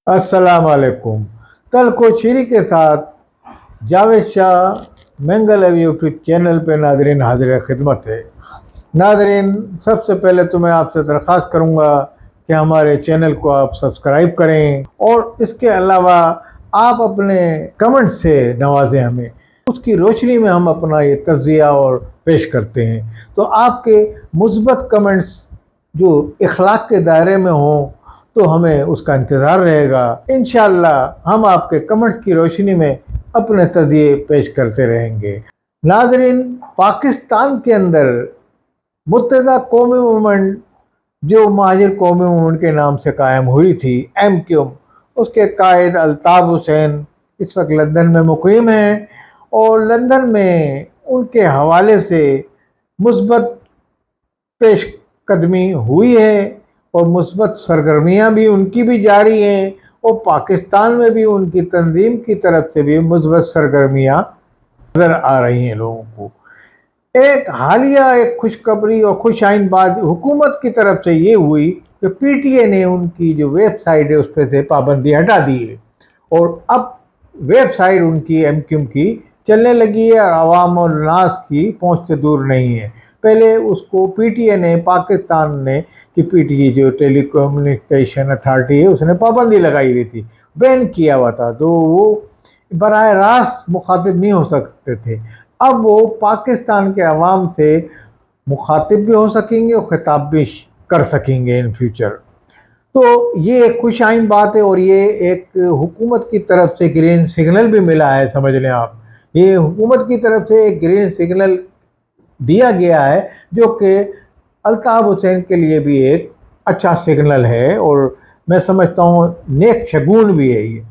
अस्सलाम वालेकुम। तल्खो शीरी के साथ जावेद शाह मंगल यूट्यूब चैनल पे नाजरीन हाजिर खिदमत है। नाजरीन, सबसे पहले तो मैं आपसे दरख्वास्त करूँगा कि हमारे चैनल को आप सब्सक्राइब करें और इसके अलावा आप अपने कमेंट से नवाजें हमें। उसकी रोशनी में हम अपना ये तज्जिया और पेश करते हैं, तो आपके मुस्बत कमेंट्स जो इखलाक के दायरे में हों तो हमें उसका इंतज़ार रहेगा। इंशाअल्लाह हम आपके कमेंट्स की रोशनी में अपने तज़िये पेश करते रहेंगे। नाजरीन, पाकिस्तान के अंदर मुत्तहिदा कौमी मूवमेंट जो महाजिर कौमी मूवमेंट के नाम से कायम हुई थी, MQ, उसके कायद अल्ताफ़ हुसैन इस वक्त लंदन में मुक़ीम हैं और लंदन में उनके हवाले से मुस्बत पेश कदमी हुई है और मुस्बत सरगर्मियाँ भी उनकी भी जारी हैं और पाकिस्तान में भी उनकी तंजीम की तरफ से भी मुस्बत सरगर्मियाँ नज़र आ रही हैं लोगों को। एक हालिया एक खुशखबरी और खुश आइन बात हुकूमत की तरफ से ये हुई कि PTA ने उनकी जो वेबसाइट है उस पर से पाबंदी हटा दी है और अब वेबसाइट उनकी MQ की चलने लगी है और आवाम और नास की पहुँच से दूर नहीं है। पहले उसको PTA ने, पाकिस्तान ने कि PTA जो टेलीकम्युनिकेशन अथॉरिटी है उसने पाबंदी लगाई हुई थी, बैन किया हुआ था, तो वो बराह रास्त मुखातिब नहीं हो सकते थे। अब वो पाकिस्तान के अवाम से मुखातिब भी हो सकेंगे और खिताब भी कर सकेंगे इन फ्यूचर। तो ये एक खुश आइन बात है और ये एक हुकूमत की तरफ से ग्रीन सिग्नल भी मिला है, समझ लें आप। ये हुकूमत की तरफ से एक ग्रीन सिग्नल दिया गया है जो कि अल्ताफ़ हुसैन के लिए भी एक अच्छा सिग्नल है और मैं समझता हूँ नेक शगुन भी है ये।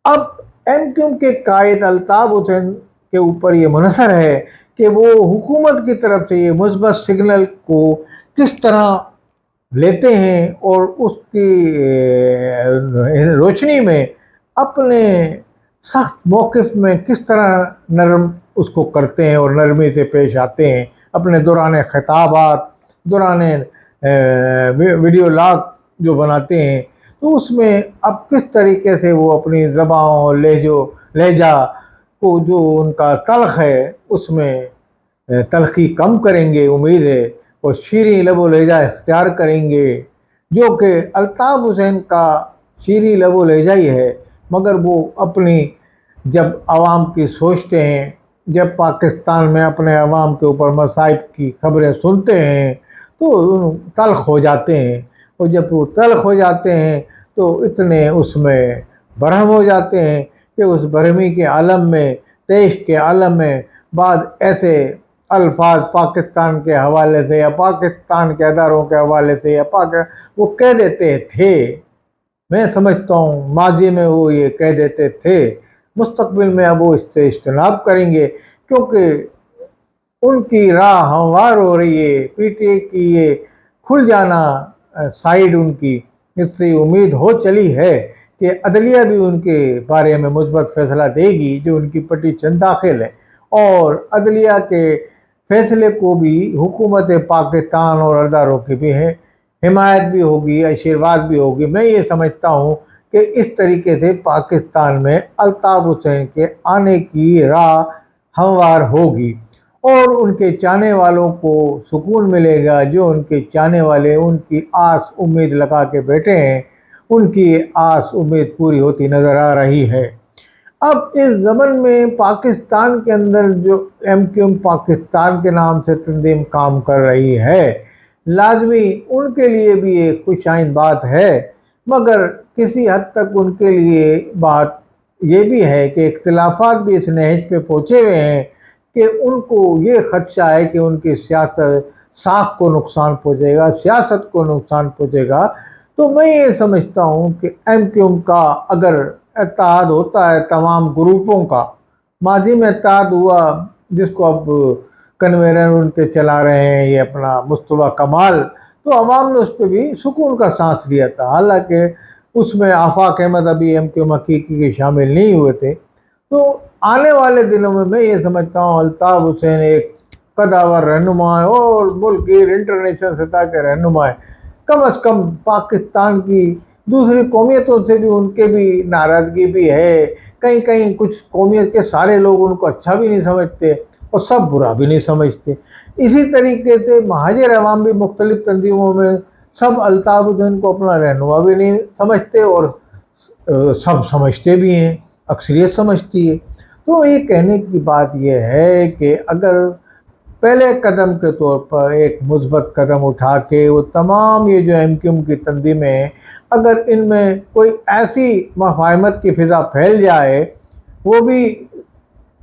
अब MQ के कायद अल्ताफ़ हुसैन के ऊपर ये मुनहसर है कि वो हुकूमत की तरफ से ये मुस्बत सिग्नल को किस तरह लेते हैं और उसकी रोशनी में अपने सख्त मौक़िफ़ में किस तरह नरम उसको करते हैं और नरमी से पेश आते हैं अपने दौरान खिताबात, दौरान वीडियो लॉग जो बनाते हैं, तो उसमें अब किस तरीके से वो अपनी ज़बान और लहजा को जो उनका तल्ख़ है उसमें तलख़ी कम करेंगे उम्मीद है और शीरी लबो लहजा इख्तियार करेंगे, जो कि अल्ताफ़ हुसैन का शीरी लबो लहजा ही है। मगर वो अपनी जब आवाम की सोचते हैं, जब पाकिस्तान में अपने अवाम के ऊपर मसाइब की खबरें सुनते हैं तो तल्ख़ हो जाते हैं और जब वो तल्ख़ हो जाते हैं तो इतने उसमें बरहम हो जाते हैं कि उस बरहमी के आलम में, तेश के आलम में बाद ऐसे अल्फाज पाकिस्तान के हवाले से या पाकिस्तान के अदारों के हवाले से या वो कह देते थे। मैं समझता हूँ माजी में वो ये कह देते थे, मुस्तकबिल में अब वो इससे इज्तनाब करेंगे क्योंकि उनकी राह हमवार हो रही है। PTA की ये खुल जाना साइड उनकी, इससे उम्मीद हो चली है कि अदलिया भी उनके बारे में मुस्बत फैसला देगी जो उनकी पटिशन दाखिल है और अदलिया के फैसले को भी हुकूमत पाकिस्तान और अदारों की भी है हिमायत भी होगी, आशीर्वाद भी होगी। मैं ये समझता हूँ कि इस तरीके से पाकिस्तान में अल्ताफ़ हुसैन के आने की राह हमवार होगी और उनके चाहने वालों को सुकून मिलेगा। जो उनके चाहने वाले उनकी आस उम्मीद लगा के बैठे हैं, उनकी आस उम्मीद पूरी होती नज़र आ रही है। अब इस ज़मन में पाकिस्तान के अंदर जो MQ पाकिस्तान के नाम से तंजीम काम कर रही है, लाजमी उनके लिए भी एक खुश आइन बात है, मगर किसी हद तक उनके लिए बात ये भी है कि इख्तिलाफात भी इस नहज पे पहुँचे हुए हैं कि उनको ये खदशा है कि उनकी सियासत साख को नुकसान पहुँचेगा, सियासत को नुकसान पहुँचेगा। तो मैं ये समझता हूँ कि MQ का अगर इत्तेहाद होता है तमाम ग्रुपों का, माजी में इत्तेहाद हुआ जिसको अब कन्वेनर उनके चला रहे हैं ये अपना मुस्तफा कमाल, तो अवाम ने उस पर भी सुकून का सांस लिया था। हालांकि उसमें आफाक अहमद अभी MQ हकीकी के शामिल नहीं हुए थे। तो आने वाले दिनों में मैं ये समझता हूँ अल्ताफ़ हुसैन एक कदावर रहनुमा है और मुल्क की इंटरनेशनल सतह के रहनुमा है। कम अज़ कम पाकिस्तान की दूसरी कौमियतों से भी उनके भी नाराज़गी भी है। कहीं कहीं कुछ कौमियत के सारे लोग उनको अच्छा भी नहीं समझते और सब बुरा भी नहीं समझते। इसी तरीके से महाजिर अवाम भी मुख्तलिफ तंजीमों में सब अल्ताफ़ हुसैन को अपना रहनुमा भी नहीं समझते और सब समझते भी हैं, अक्सरियत समझती है। तो ये कहने की बात यह है कि अगर पहले कदम के तौर पर एक मुस्बत कदम उठा के वो तमाम ये जो MQ की तंजीमें हैं, अगर इनमें कोई ऐसी मफाहमत की फ़िज़ा फैल जाए, वो भी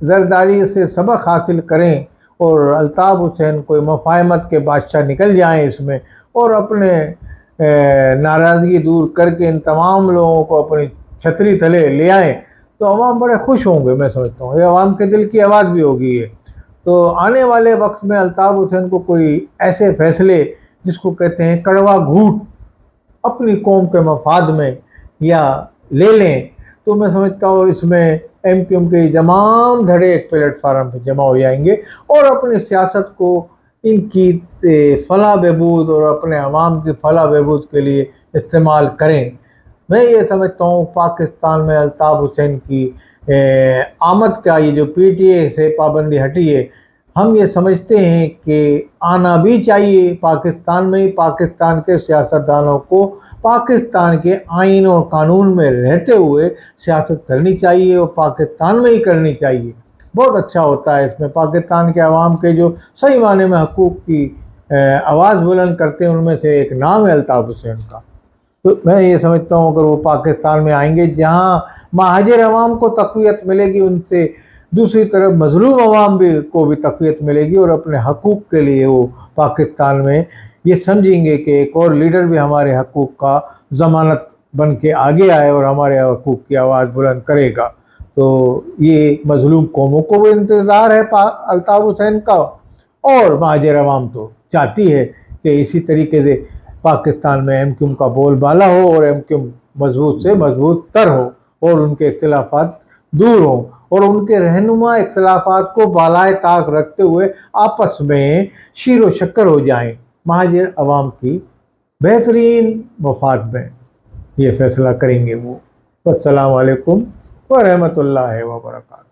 ज़रदारी से सबक हासिल करें और अल्ताफ़ हुसैन कोई मफाहमत के बादशाह निकल जाएं इसमें और अपने नाराज़गी दूर करके इन तमाम लोगों को अपनी छतरी तले ले आएँ, तो अवाम बड़े खुश होंगे। मैं समझता हूँ ये अवाम के दिल की आवाज़ भी होगी ये। तो आने वाले वक्त में अल्ताफ़ हुसैन को कोई ऐसे फैसले जिसको कहते हैं कड़वा घूंट अपनी कौम के मफाद में या ले लें, तो मैं समझता हूँ इसमें MQ के तमाम धड़े एक प्लेटफार्म पर जमा हो जाएंगे और अपनी सियासत को इनकी फलाह बहबूद और अपने अवाम की फलाह बहबूद के लिए इस्तेमाल करें। मैं ये समझता हूँ पाकिस्तान में अल्ताफ़ हुसैन की आमद का ये जो PTA से पाबंदी हटी है, हम ये समझते हैं कि आना भी चाहिए पाकिस्तान में ही। पाकिस्तान के सियासतदानों को पाकिस्तान के आइन और कानून में रहते हुए सियासत करनी चाहिए और पाकिस्तान में ही करनी चाहिए। बहुत अच्छा होता है इसमें पाकिस्तान के अवाम के जो सही माने में हकूक़ की आवाज़ बुलंद करते हैं, उनमें से एक नाम है अल्ताफ़ हुसैन का। तो मैं ये समझता हूँ अगर वो पाकिस्तान में आएंगे जहाँ महाजिर अवाम को तक़वियत मिलेगी, उनसे दूसरी तरफ मज़लूम अवाम को भी तक़वियत मिलेगी और अपने हकूक़ के लिए वो पाकिस्तान में ये समझेंगे कि एक और लीडर भी हमारे हकूक़ का ज़मानत बन के आगे आए और हमारे हकूक़ की आवाज़ बुलंद करेगा। तो ये मज़लूम कौमों को भी इंतज़ार है अल्ताफ़ हुसैन का और महाजिर अवाम तो चाहती है कि इसी तरीके से पाकिस्तान में MQ का बोलबाला हो और MQ मजबूत से मजबूत तर हो और उनके इख्तिलाफात दूर हों और उनके रहनुमा इख्तिलाफात को बालाए ताक रखते हुए आपस में शीर व शक्कर हो जाएं। महाजिर अवाम की बेहतरीन मफाद में ये फ़ैसला करेंगे वो। अस्सलामु अलैकुम व रहमतुल्लाहि व बरकातहू।